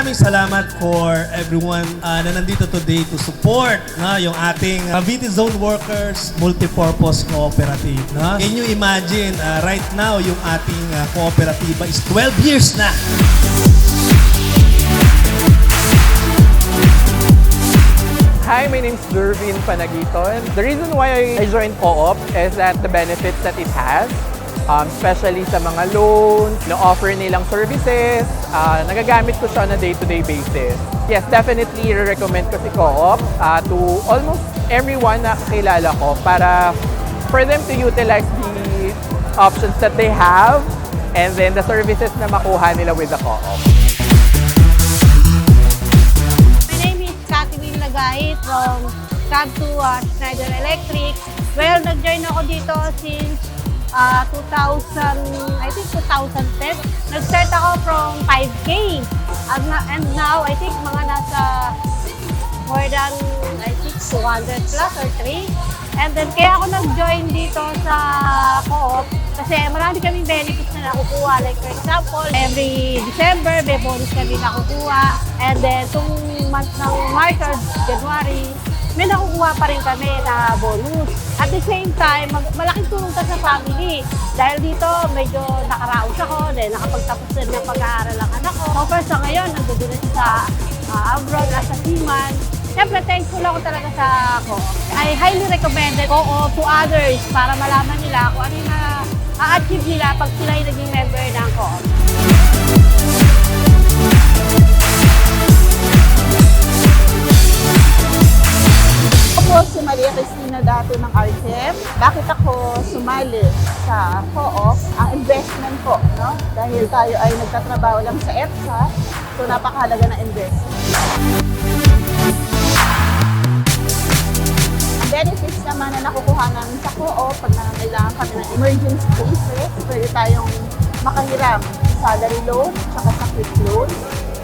maraming salamat for everyone na nandito today to support yung ating Cavite Zone Workers Multipurpose Cooperative. Can you imagine, right now, yung ating kooperatiba is 12 years na. Hi, my name is Durvin Panagiton. The reason why I joined Co-op is that the benefits that it has, especially sa mga loans, na-offer nilang services, nagagamit ko siya on a day-to-day basis. Yes, definitely recommend ko si Co-op to almost everyone na kakilala ko para for them to utilize the options that they have and then the services na makuha nila with the Co-op. From cab to Schneider Electric. Well, nag-join ako dito since 2010. Nag-start ako from 5K. And now, I think mga nasa more than, 200 plus or 3. And then, kaya ako nag-join dito sa Co-op kasi marami kaming benefits na nakukuha. Like, for example, every December, may bonus kami nakukuha. And then, itong month ng March or January, may nakukuha pa rin kami na bonus. At the same time, malaking tulong sa family. Dahil dito, medyo nakaraos ako, dahil nakapagtapos din ng pag-aaral ang anak ko. So, first sa ngayon, nandun na sa abroad as a seaman. Siyempre, thankful ako talaga sa Co-op. I highly recommend Co-op to others para malaman nila kung ano yung na-achieve nila pag sila yung naging member ng Co-op. Ako si Maria Cristina Dato ng RCM. Bakit ako sumali sa Co-op? Ang investment ko, no? Dahil tayo ay nagtatrabaho lang sa EPSA, so napakahalaga na investment. Ang benefits naman na nakukuha namin sa Co-op, pag nangangailangan kami ng emergency cases, pwede tayong makahiram sa salary loan, tsaka sa quick loan.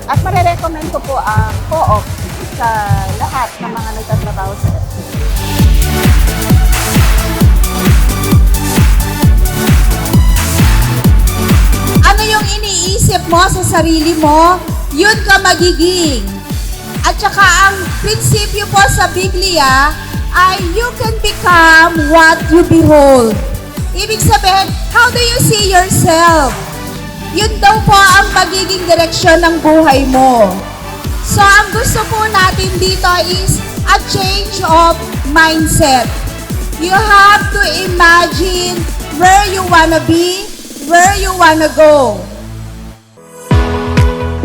At marirecommend ko po ang Co-op sa lahat ng mga nagtatrabaho sa EPSA. Ano yung iniisip mo sa sarili mo, yun ka magiging. At saka ang prinsipyo po sa Biblia ay you can become what you behold. Ibig sabihin, how do you see yourself? Yun daw po ang magiging direksyon ng buhay mo. So, ang gusto po natin dito is a change of mindset. You have to imagine where you wanna be, where you wanna go.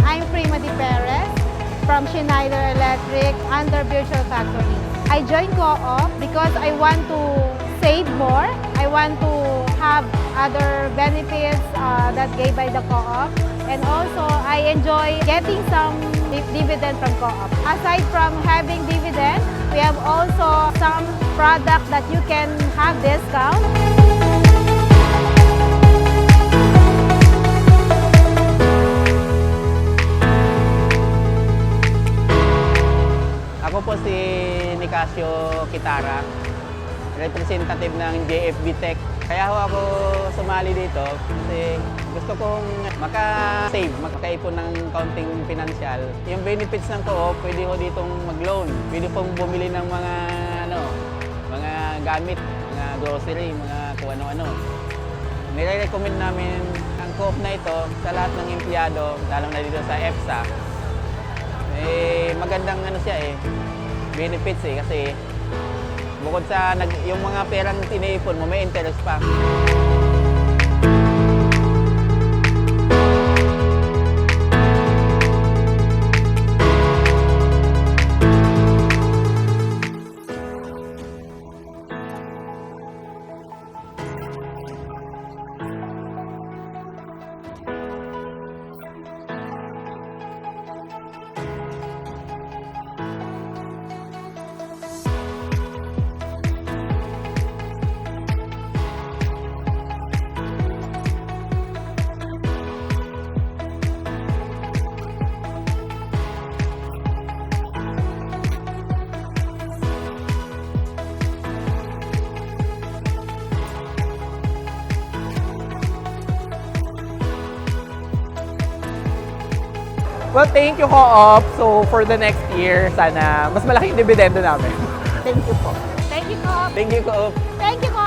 I'm Prima Di Perez from Schneider Electric under Virtual Factory. I joined Co-op because I want to save more. I want to have other benefits that gave by the Co-op. And also, I enjoy getting some dividend from Co-op. Aside from having dividend, we have also some product that you can have discount. Ako po si Nicasio Kitara, representative ng JFB Tech. Kaya ako sumali dito kasi gusto kong maka-save, makaipon ng kaunting pinansyal. Yung benefits ng Co-op, pwede ko ditong mag-loan. Pwede pong bumili ng mga mga gamit, mga grocery, mga kung ano-ano. Nire-recommend namin ang Co-op na ito sa lahat ng empleyado, lalo na dito sa EPSA. Magandang siya benefits kasi bukod sa yung mga perang tinaipon mo, may interest pa. Well, thank you, Co-op. So, for the next year, sana mas malaking dividendo namin. Thank you po. Thank you, Coop. Thank you, Coop. Thank you, Coop.